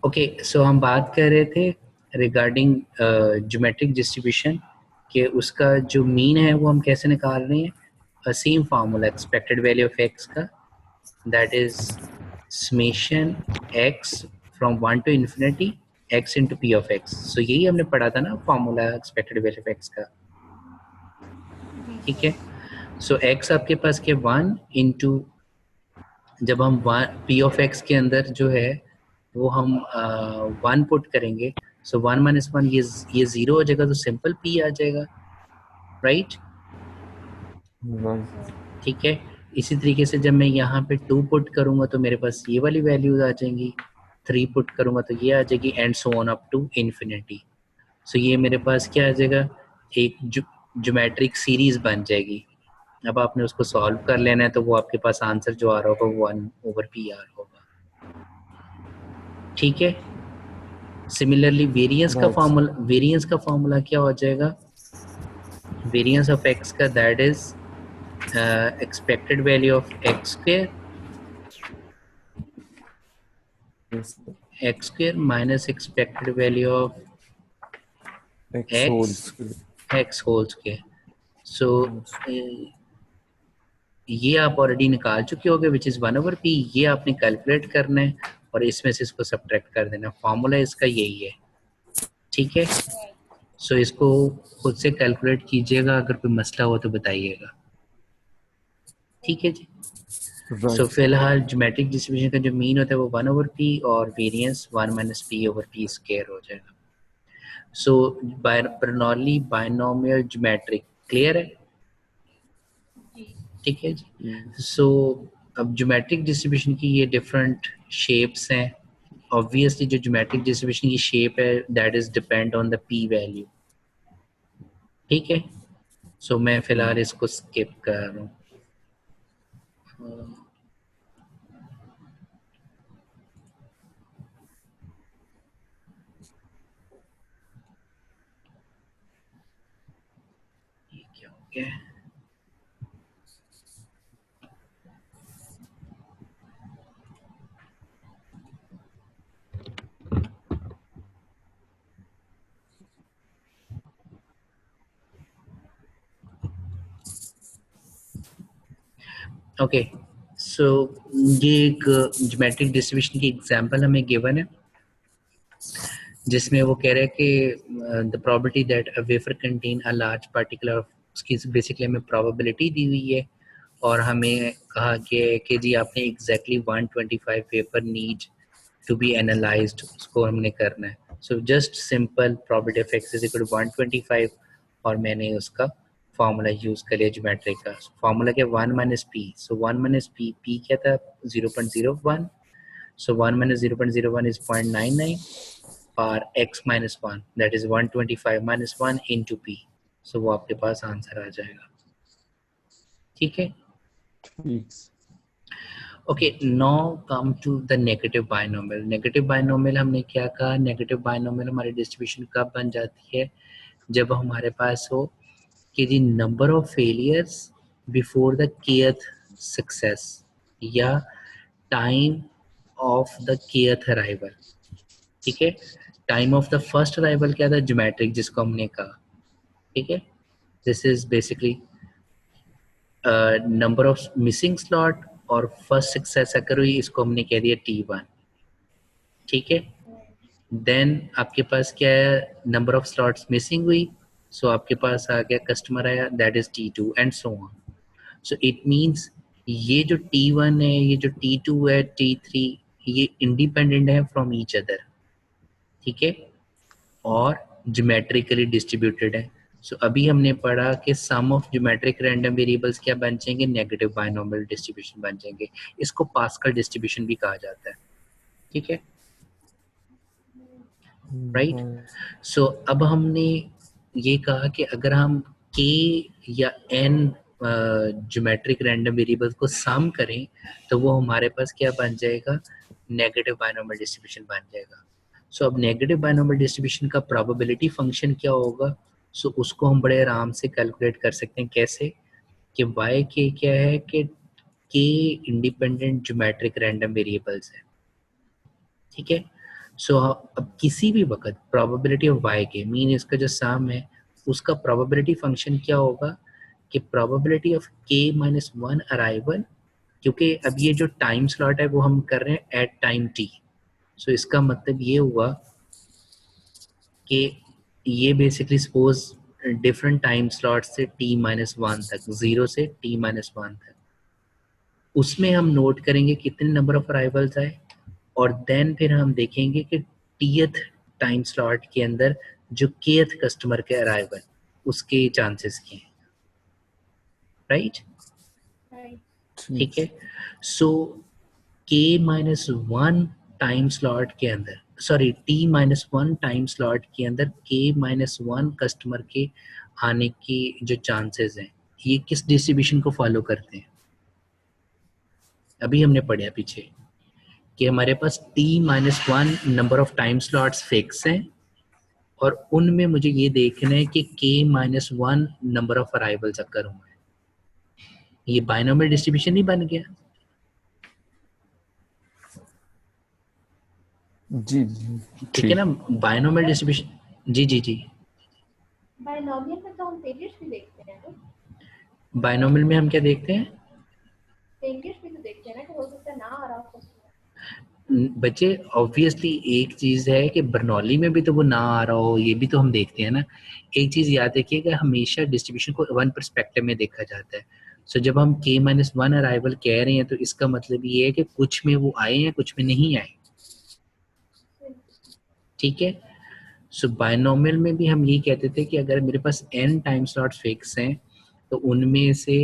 Okay, सो हम बात कर रहे थे रिगार्डिंग ज्योमेट्रिक डिस्ट्रीब्यूशन के उसका जो मीन है वो हम कैसे निकाल रहे हैं। Same formula expected value of X का, that is summation X from 1 to infinity X into P of X. So यही हमने पढ़ा था ना formula expected value of X का, ठीक है। सो एक्स आपके पास के 1 इंटू, जब हम पी ऑफ एक्स के अंदर जो है वो हम 1 पुट करेंगे, सो 1 - 1 ये 0 हो जाएगा, तो सिंपल पी आ जाएगा, राइट। राइट। ठीक है। इसी तरीके से जब मैं यहाँ पे 2 पुट करूँगा तो मेरे पास ये वाली वैल्यूज आ जाएंगी, 3 पुट करूँगा तो ये आ जाएगी, and so on up to infinity. So ये मेरे पास क्या आ जाएगा, एक ज्योमेट्रिक सीरीज बन जाएगी। अब आपने उसको सॉल्व कर लेना है, तो वो आपके पास आंसर जो आ रहा होगा 1/PR होगा, ठीक है। Similarly right. वेरिएंस का फॉर्मूला क्या हो जाएगा, वेरिएंस ऑफ एक्स का, that is expected value of X square minus expected value of X whole X square. X whole square. So ये आप ऑलरेडी निकाल चुके होगे, विच इज 1/p। ये आपने कैलकुलेट करना है और इसमें से इसको सब्ट्रैक्ट कर देना, फॉर्मूला इसका यही है, ठीक है। सो इसको खुद से कैलकुलेट कीजिएगा, अगर कोई मसला हो तो बताइएगा, ठीक है जी। सो राइट। फिलहाल ज्योमेट्रिक डिस्ट्रीब्यूशन का जो मीन होता है वो 1/p और वेरिएंस 1 - p/p² हो जाएगा। सो बर्नौली बायनोमियल ज्योमेट्रिक क्लियर है, ठीक है जी। सो अब ज्योमेट्रिक डिस्ट्रीब्यूशन की ये डिफरेंट शेप्स हैं। ऑब्वियसली जो ज्योमेट्रिक डिस्ट्रीब्यूशन की शेप है that is depend on the p value, ठीक है। सो मैं फिलहाल इसको स्किप कर रहा हूँ। ये क्या हो गया, ओके। सो ये एक ज्योमेट्रिक डिस्ट्रीब्यूशन की एग्जांपल हमें गिवन है, जिसमें वो कह रहे हैं कि the probability that a wafer contain a large particle of, उसकी बेसिकली हमें प्रोबेबिलिटी दी हुई है और हमें कहा गया है कि जी आपने exactly 125 wafer need to be analyzed, उसको हमने करना है। So just simple probability of X is equal to 125 और मैंने उसका फार्मूला यूज कर लिया ज्योमेट्री का। फार्मूला क्या, 1 - p। सो 1 - p, p क्या था 0.01, so 1 - 0.01 is 0.99 और x - 1 that is 125 - 1 into p, so वो आपके पास आंसर आ जाएगा, ठीक है। ठीक। Okay, now come to the negative binomial. Negative binomial हमने क्या कहा, नेगेटिव बायनोमियल हमारी डिस्ट्रीब्यूशन कब बन जाती है, जब हमारे पास हो कि the number of failures before the kth success या time of the kth arrival, ठीक है। Time of the first arrival क्या था, ज्योमेट्रिक जिसको हमने कहा, ठीक है। This is basically number of missing slot और फर्स्ट सक्सेस अगर हुई, इसको हमने कह दिया T1, ठीक है। देन आपके पास क्या है, नंबर ऑफ स्लॉट्स मिसिंग हुई, सो आपके पास आ गया कस्टमर आया, that is T2 and so on. So it means ये जो T1 है, ये जो T2 है, T3, ये इंडिपेंडेंट है फ्रॉम ईच अदर, ठीक है, और ज्योमेट्रिकली डिस्ट्रीब्यूटेड है। सो अभी हमने पढ़ा कि सम ऑफ ज्योमेट्रिक रैंडम वेरिएबल्स क्या बन जाएंगे, नेगेटिव बायनोमियल डिस्ट्रीब्यूशन बन जाएंगे। इसको पास्कल डिस्ट्रीब्यूशन भी कहा जाता है, ठीक है, राइट। सो अब हमने ये कहा कि अगर हम k या n ज्योमेट्रिक रैंडम वेरिएबल्स को सम करें तो वो हमारे पास क्या बन जाएगा, नेगेटिव बायनोमियल डिस्ट्रीब्यूशन बन जाएगा। सो अब नेगेटिव बायनोमियल डिस्ट्रीब्यूशन का प्रोबेबिलिटी फंक्शन क्या होगा, सो उसको हम बड़े आराम से कैलकुलेट कर सकते हैं, कैसे कि y k क्या है कि k independent geometric random variables है, ठीक है। सो अब किसी भी वक्त प्रोबेबिलिटी ऑफ y के मीन इसका जो सम है उसका प्रोबेबिलिटी फंक्शन क्या होगा कि probability of k minus one arrival, क्योंकि अब ये जो टाइम स्लॉट है वो हम कर रहे हैं एट टाइम t, सो इसका मतलब ये हुआ कि ये basically suppose different time slot से t माइनस वन तक, 0 से t माइनस वन तक, उसमें हम नोट करेंगे कितने नंबर ऑफ अराइवल्स आए, और देन फिर हम देखेंगे कि टीएथ टाइम स्लॉट के अंदर जो केथ कस्टमर के अराइवल उसके चांसेस क्या हैं, राइट? ठीक है। सो के माइनस वन टाइम स्लॉट के अंदर, sorry T minus one time slot के अंदर के माइनस वन कस्टमर के आने के जो चांसेस हैं ये किस डिस्ट्रीब्यूशन को फॉलो करते हैं? अभी हमने पढ़ा पीछे कि हमारे पास t minus one number of time slots fix हैं और उनमें मुझे ये देखना है कि k minus one number of arrivals occur हुए हैं। ये बाइनोमियल डिस्ट्रीब्यूशन ही बन गया। जी ठीक है ना, बाइनोमियल डिस्ट्रीब्यूशन। जी जी जी, बाइनोमियल में तो हम पेरियड्स भी देखते हैं ना, बाइनोमियल में हम क्या देखते हैं? पेरियड्स भी तो देखते हैं ना कि हो सकता है ना आ रहा हो। बच्चे ऑब्वियसली एक चीज है कि बर्नौली में भी तो वो ना आ रहा हो, ये भी तो हम देखते हैं ना। एक चीज याद रखिएगा, हमेशा डिस्ट्रीब्यूशन को वन पर्सपेक्टिव में देखा जाता है। सो जब हम k माइनस वन अराइवल कह रहे हैं तो इसका मतलब ये है कि कुछ में वो आए हैं कुछ में नहीं आए। ठीक है। सो बायनोमियल में भी हम यही कहते थे कि अगर मेरे पास n टाइम स्लॉट फिक्स हैं तो उनमें से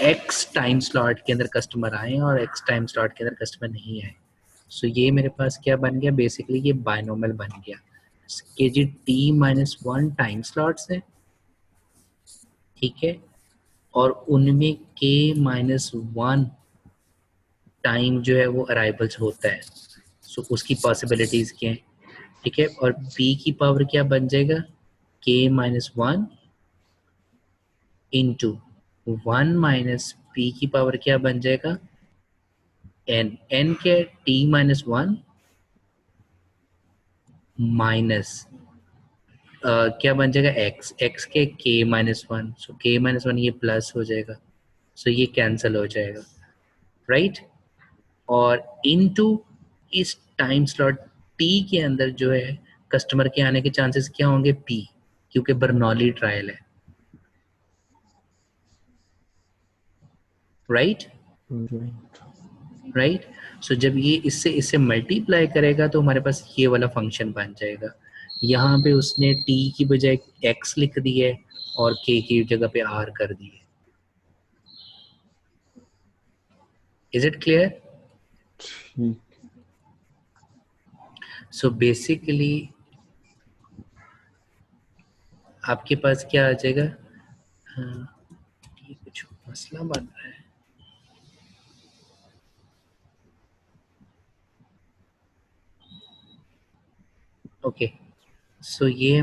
x टाइम स्लॉट के अंदर कस्टमर आए और x टाइम स्लॉट के अंदर कस्टमर नहीं आए। सो ये मेरे पास क्या बन गया, बेसिकली ये बायनोमियल बन गया कि जी t minus one time slots है, ठीक है, और उनमें k माइनस वन टाइम जो है वो अराइवल्स होता है। सो उसकी पॉसिबिलिटीज क्या है, ठीक है, और p की पावर क्या बन जाएगा, k minus one into one minus P की पावर क्या बन जाएगा, n के t माइनस वन माइनस क्या बन जाएगा x के k माइनस वन, सो k माइनस वन ये प्लस हो जाएगा, सो ये कैंसिल हो जाएगा, राइट। और इनटू इस टाइम स्लॉट t के अंदर जो है कस्टमर के आने के चांसेस क्या होंगे, p, क्योंकि बर्नौली ट्रायल है, राइट राइट। सो जब ये इससे इससे मल्टीप्लाई करेगा तो हमारे पास ये वाला फंक्शन बन जाएगा। यहाँ पे उसने t की बजाय x लिख दी है और k की जगह पे r कर दी है। Is it clear? ठीक। सो बेसिकली आपके पास क्या आ जाएगा, हाँ, ये कुछ मसला बन रहा है। ओके, सो ये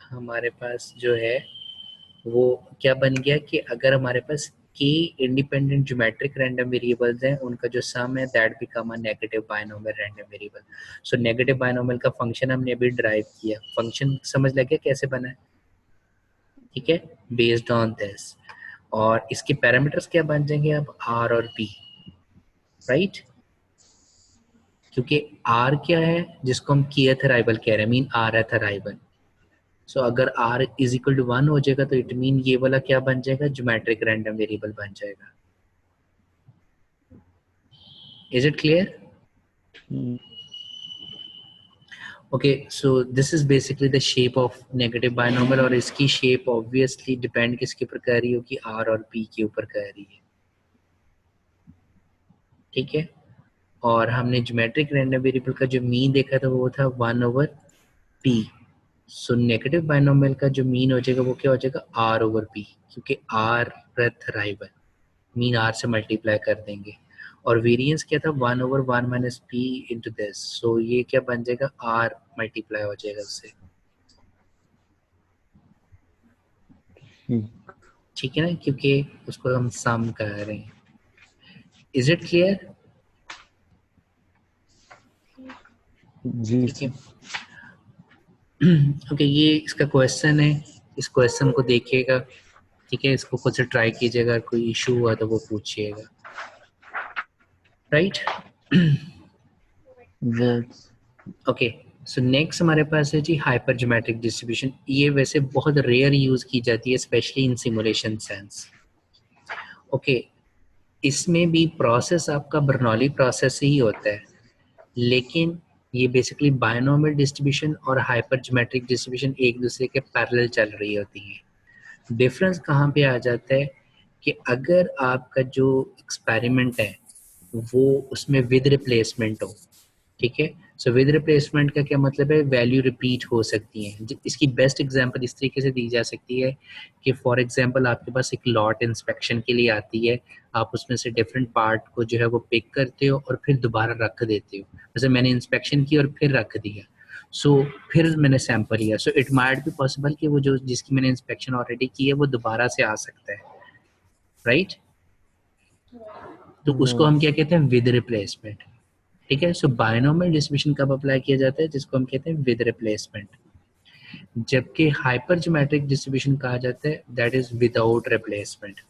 हमारे पास जो है वो क्या बन गया कि अगर हमारे पास k independent geometric random variables हैं उनका जो सम है that become a negative binomial random variable. So negative binomial का फंक्शन हमने अभी ड्राइव किया, फंक्शन समझ लगे कैसे बना है, ठीक है, बेस्ड ऑन दिस। और इसके पैरामीटर्स क्या बन जाएंगे अब, r और p, राइट, क्योंकि r क्या है जिसको हम kth अराइवल कह रहे हैं, मीन rth अराइवल। सो अगर r इज इक्वल टू 1 हो जाएगा तो इट मीन ये वाला क्या बन जाएगा, ज्योमेट्रिक रैंडम वेरिएबल बन जाएगा। Is it clear? Okay, so this is basically the shape of negative binomial और इसकी शेप ऑब्वियसली डिपेंड किसके ऊपर कर रही हो कि r और p के ऊपर कर रही है, ठीक है। और हमने ज्योमेट्रिक रैंडम वेरिएबल का जो मीन देखा था वो था 1/p। सो नेगेटिव बायनोमियल का जो मीन हो जाएगा वो क्या हो जाएगा, r/p, क्योंकि r रथ अराइवल मीन r से मल्टीप्लाई कर देंगे। और वेरिएंस क्या था, 1/1 माइनस पी इंटू दिस, सो ये क्या बन जाएगा, r मल्टीप्लाई हो जाएगा उससे, ठीक है ना, क्योंकि उसको हम सम कर रहे हैं। Is it clear? जी ठीक है। सर। ओके, ये इसका क्वेश्चन है, इस क्वेश्चन को देखिएगा, ठीक है, इसको खुद से ट्राई कीजिएगा, अगर कोई इशू हुआ तो वो पूछिएगा, right. Right. Okay, so next हमारे पास है जी हाइपर ज्योमेट्रिक डिस्ट्रीब्यूशन। ये वैसे बहुत रेयर यूज की जाती है, specially in simulation sense. Okay, इसमें भी प्रोसेस आपका बर्नौली प्रोसेस ही होता है, लेकिन ये बेसिकली बायनोमियल डिस्ट्रीब्यूशन और हाइपर ज्योमेट्रिक डिस्ट्रीब्यूशन एक दूसरे के पैरेलल चल रही होती हैं। डिफरेंस कहाँ पे आ जाता है कि अगर आपका जो एक्सपेरिमेंट है वो उसमें विद रिप्लेसमेंट हो, ठीक है। सो विद रिप्लेसमेंट का क्या मतलब है, वैल्यू रिपीट हो सकती है। इसकी बेस्ट एग्जांपल इस तरीके से दी जा सकती है कि फॉर एग्जांपल आपके पास एक लॉट इंस्पेक्शन के लिए आती है, आप उसमें से डिफरेंट पार्ट को जो है वो पिक करते हो और फिर दोबारा रख देते हो। जैसे मैंने इंस्पेक्शन की और फिर रख दिया, सो फिर मैंने सैंपल लिया, so it might be possible कि वो जो जिसकी मैंने इंस्पेक्शन ऑलरेडी की है वो दोबारा से आ सकता है, राइट। तो उसको हम क्या कहते हैं, विद रिप्लेसमेंट, ठीक है। सो बायनोमियल डिस्ट्रीब्यूशन कब अप्लाई किया जाता है, जिसको हम कहते हैं विद रिप्लेसमेंट, जबकि हाइपर ज्योमेट्रिक डिस्ट्रीब्यूशन कहा जाता है दैट इज विदाउट रिप्लेसमेंट,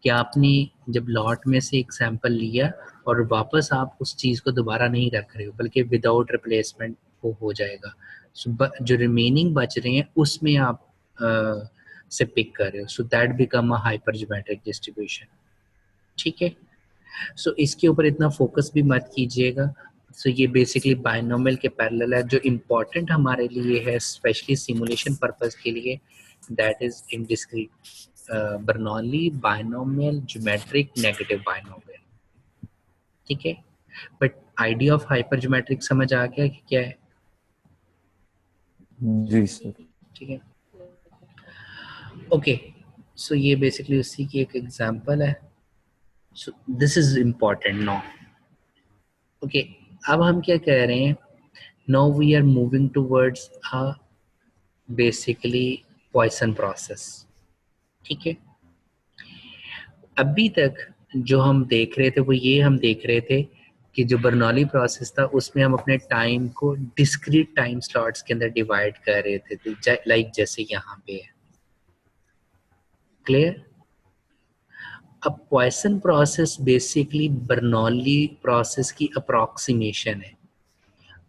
कि आपने जब लॉट में से एक सैंपल लिया और वापस आप उस चीज़ को दोबारा नहीं रख रहे हो, बल्कि विदाउट रिप्लेसमेंट वो हो जाएगा। सो जो रिमेनिंग बच रहे हैं उसमें आप से पिक कर रहे हो, so that become a hyper geometric distribution, ठीक है। सो इसके ऊपर इतना फोकस भी मत कीजिएगा। सो ये बेसिकली बायनोमियल के पैरेलल है। जो इम्पोर्टेंट हमारे लिए है स्पेशली सिमुलेशन पर्पस के लिए, that is in discrete Bernoulli binomial geometric negative binomial, ठीक है। But idea of hyper geometric समझ आ गया कि क्या है, जी सर। ठीक है। ओके, सो ये बेसिकली उसी की एक एग्जांपल है। सो this is important now. Okay, अब हम क्या कह रहे हैं, now we are moving towards a basically Poisson process, ठीक है। अभी तक जो हम देख रहे थे वो ये हम देख रहे थे कि जो बर्नौली प्रोसेस था उसमें हम अपने टाइम को डिस्क्रीट टाइम स्लॉट्स के अंदर डिवाइड कर रहे थे, लाइक जैसे यहाँ पे है, क्लियर। अब Poisson process basically Bernoulli process की अप्रोक्सीमेशन है।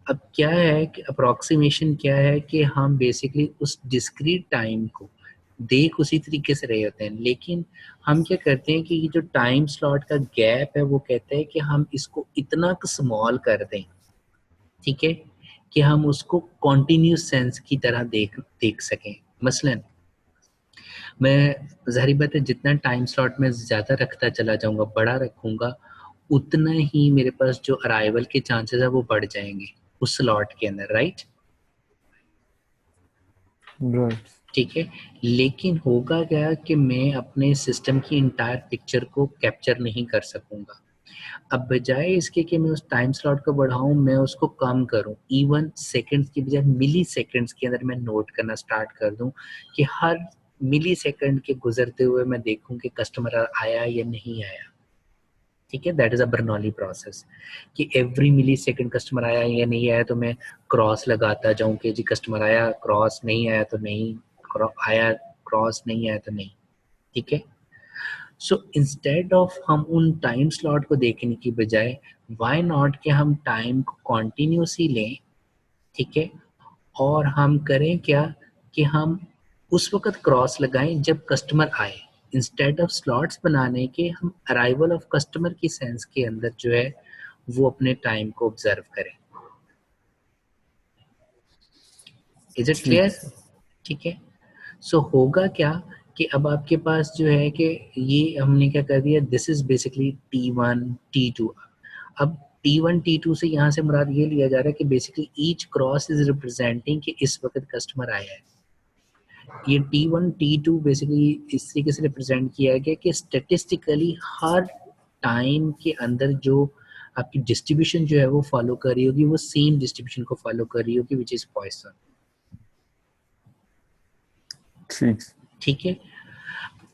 अब क्या है कि अप्रोक्सीमेशन क्या है कि हम बेसिकली उस डिस्क्रीट टाइम को देख उसी तरीके से रहे होते हैं, लेकिन हम क्या करते हैं कि ये जो टाइम स्लॉट का गैप है वो कहते हैं कि हम इसको इतना स्मॉल कर दें, ठीक है, कि हम उसको कॉन्टिन्यूस सेंस की तरह देख देख सकें। मसलन मैं ज़ाहिर बात है जितना टाइम स्लॉट में ज़्यादा रखता चला जाऊंगा, बड़ा रखूंगा, उतना ही मेरे पास जो अराइवल के चांसेस है वो बढ़ जाएंगे उस स्लॉट के अंदर, राइट। राइट। ठीक है, लेकिन होगा क्या कि मैं अपने सिस्टम की इंटायर पिक्चर को कैप्चर नहीं कर सकूंगा। अब बजाय इसके कि मैं उस टाइम स्लॉट को बढ़ाऊं, मैं उसको कम करूं, इवन सेकंड्स की बजाय मिली सेकंड्स के अंदर मैं नोट करना स्टार्ट कर दूं कि हर मिली सेकंड के गुजरते हुए मैं देखूं कि कस्टमर आया या नहीं आया, ठीक है। That is a Bernoulli process, कि एवरी मिली सेकेंड कस्टमर आया या नहीं आया तो मैं क्रॉस लगाता जाऊं कि जी कस्टमर आया, क्रॉस नहीं आया तो नहीं, आया, क्रॉस नहीं आया तो नहीं, ठीक है। सो इंस्टेड ऑफ हम उन टाइम स्लॉट को देखने की बजाय व्हाई नॉट कि हम टाइम को कॉन्टिन्यूसली लें, ठीक है, और हम करें क्या कि हम उस वक्त क्रॉस लगाएं जब कस्टमर आए, इंस्टेड ऑफ स्लॉट्स बनाने के हम अराइवल ऑफ कस्टमर की सेंस के अंदर जो है वो अपने टाइम को ऑब्जर्व करें। इज इट ठीक क्लियर, सर। ठीक है। सो होगा क्या कि अब आपके पास जो है कि ये हमने क्या कर दिया, this is basically T1 T2। अब T1 T2 से यहाँ से मुराद ये लिया जा रहा है कि basically each cross is representing कि इस वक्त कस्टमर आया है। ये T1 T2 बेसिकली इस तरीके से रिप्रेजेंट किया गया कि स्टेटिस्टिकली हर टाइम के अंदर जो आपकी डिस्ट्रीब्यूशन जो है वो फॉलो कर रही होगी, वो सेम डिस्ट्रीब्यूशन को फॉलो कर रही होगी, विच इज पॉइसन, ठीक। ठीक है।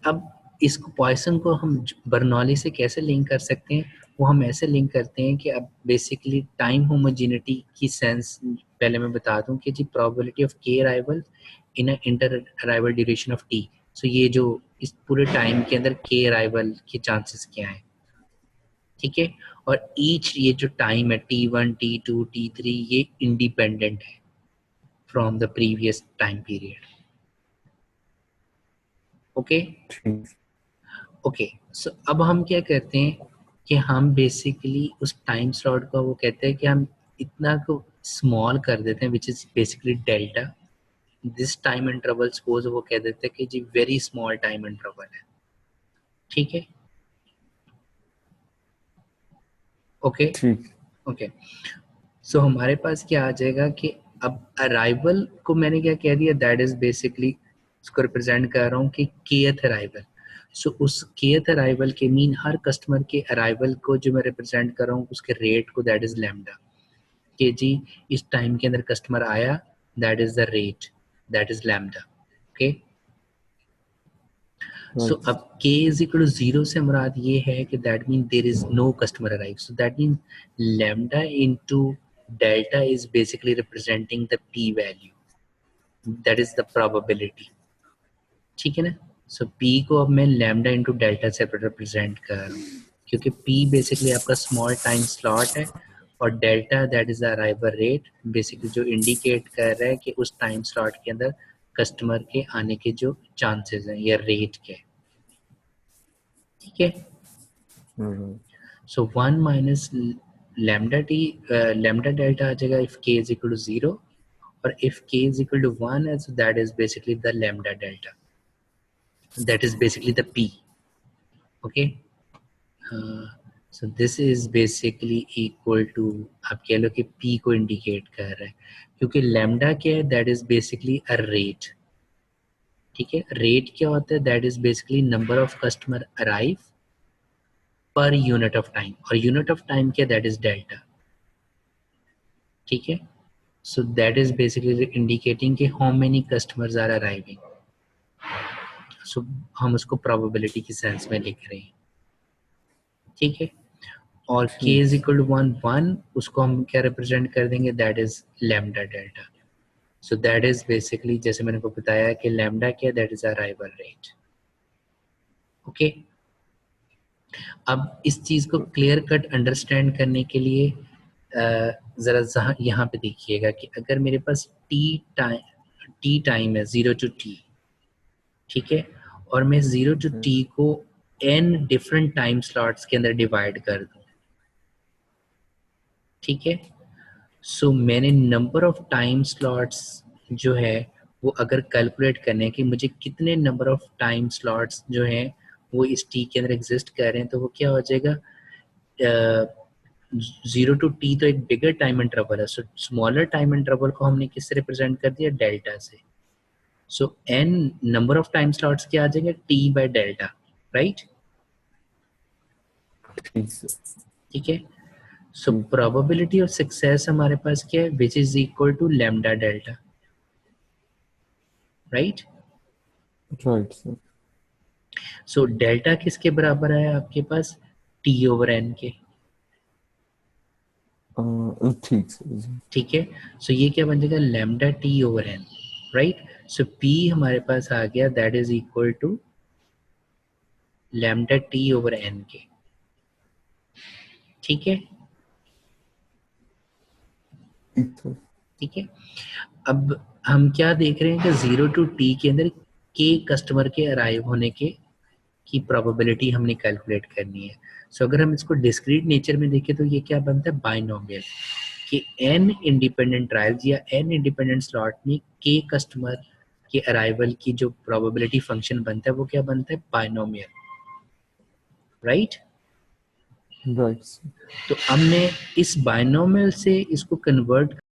अब इसको पॉइसन को हम बर्नौली से कैसे लिंक कर सकते हैं, वो हम ऐसे लिंक करते हैं कि अब बेसिकली टाइम होमोजेनिटी की सेंस पहले मैं बता दूं कि जी probability of K arrival in a inter arrival duration of T, so ये जो इस पूरे टाइम के अंदर के अराइवल के चांसेस क्या हैं, ठीक है। और ईच ये जो टाइम है T1 T2 T3 ये इंडिपेंडेंट है from the previous time period. Okay ठीक। ओके, सो अब हम क्या करते हैं कि हम बेसिकली उस टाइम स्लॉट का वो कहते हैं कि हम इतना को स्मॉल कर देते हैं which is basically delta, this time interval suppose वो कह देते हैं कि जी वेरी स्मॉल टाइम इंटरवल है, ठीक है। ओके ठीक। ओके, सो हमारे पास क्या आ जाएगा कि अब अराइवल को मैंने क्या कह दिया, दैट इज बेसिकली उसको रिप्रेजेंट कर रहा हूँ कि केथ अराइवल। सो उस केथ अराइवल के मीन हर कस्टमर के अराइवल को जो मैं रिप्रेजेंट कर रहा हूँ उसके रेट को, दैट इज लैम्डा, कि जी इस टाइम के अंदर कस्टमर आया, that is the rate, that is lambda. Okay, so Right. अब k इज इक्वल टू 0 से मुराद ये है कि that mean there is no customer arrive, so that mean lambda into delta is basically representing the p value, that is the probability, ठीक है ना। So p को अब मैं लैम्डा इनटू डेल्टा से रिप्रेजेंट कर रहा हूँ क्योंकि p बेसिकली आपका स्मॉल टाइम स्लॉट है और delta that is the arrival rate, basically जो इंडिकेट कर रहा है कि उस टाइम स्लॉट के अंदर कस्टमर के आने के जो चांसेस हैं या रेट के, ठीक है। Right. So 1 minus lambda T, lambda delta आ जाएगा if k is equal to 0 और if k is equal to 1 है so that is basically the lambda delta, that is basically the p। Okay, so this is basically equal to, आप कह लो कि p को indicate कर रहा है क्योंकि लैम्डा क्या है, that is basically a rate, ठीक है। रेट क्या होता है, that is basically number of customer arrive per unit of time, और यूनिट ऑफ टाइम क्या, दैट इज डेल्टा, ठीक है। So that is basically indicating कि how many customers are arriving, so हम उसको प्रोबेबिलिटी की सेंस में लिख रहे हैं, ठीक है। और k ठीक। इज इक्वल टू 1 उसको हम क्या रिप्रेजेंट कर देंगे, that is lambda delta, so that is basically जैसे मैंने को बताया कि लैम्डा क्या, that is arrival rate. Okay, अब इस चीज को क्लियर कट अंडरस्टैंड करने के लिए जरा यहाँ पे देखिएगा कि अगर मेरे पास टी टाइम है 0 टू टी, ठीक है, और मैं 0 टू टी को n डिफरेंट टाइम स्लॉट्स के अंदर डिवाइड कर दूं, ठीक है। सो मैंने नंबर ऑफ टाइम स्लॉट्स जो है वो अगर कैलकुलेट करने कि मुझे कितने नंबर ऑफ टाइम स्लॉट्स जो हैं वो इस टी के अंदर एग्जिस्ट कर रहे हैं, तो वो क्या हो जाएगा, 0 टू टी तो एक बिगर टाइम इंटरवल है, सो स्मॉलर टाइम इंटरवल को हमने किससे रिप्रेजेंट कर दिया, डेल्टा से। सो n number of time slots क्या आ जाएंगे, t बाय डेल्टा, राइट, ठीक सर। ठीक है। सो प्रोबेबिलिटी ऑफ सक्सेस हमारे पास क्या है, which is equal to lambda delta, right. Right sir. So delta किसके बराबर है आपके पास, t ओवर n के, ठीक सर। ठीक है। सो ये क्या बन जाएगा, lambda t over n, right. So p हमारे पास आ गया, that is equal to lambda t over n के, ठीक है, ठीक सर। ठीक है। अब हम क्या देख रहे हैं कि 0 टू t के अंदर के कस्टमर के अराइव होने के की प्रोबेबिलिटी हमने कैलकुलेट करनी है। सो अगर हम इसको डिस्क्रीट नेचर में देखें तो ये क्या बनता है, बाइनोमियल, कि n इंडिपेंडेंट ट्रायल्स या n इंडिपेंडेंट स्लॉट में के कस्टमर के अराइवल की जो प्रोबेबिलिटी फंक्शन बनता है वो क्या बनता है, बाइनोमियल, राइट। Right sir. तो हमने इस बाइनोमियल से इसको कन्वर्ट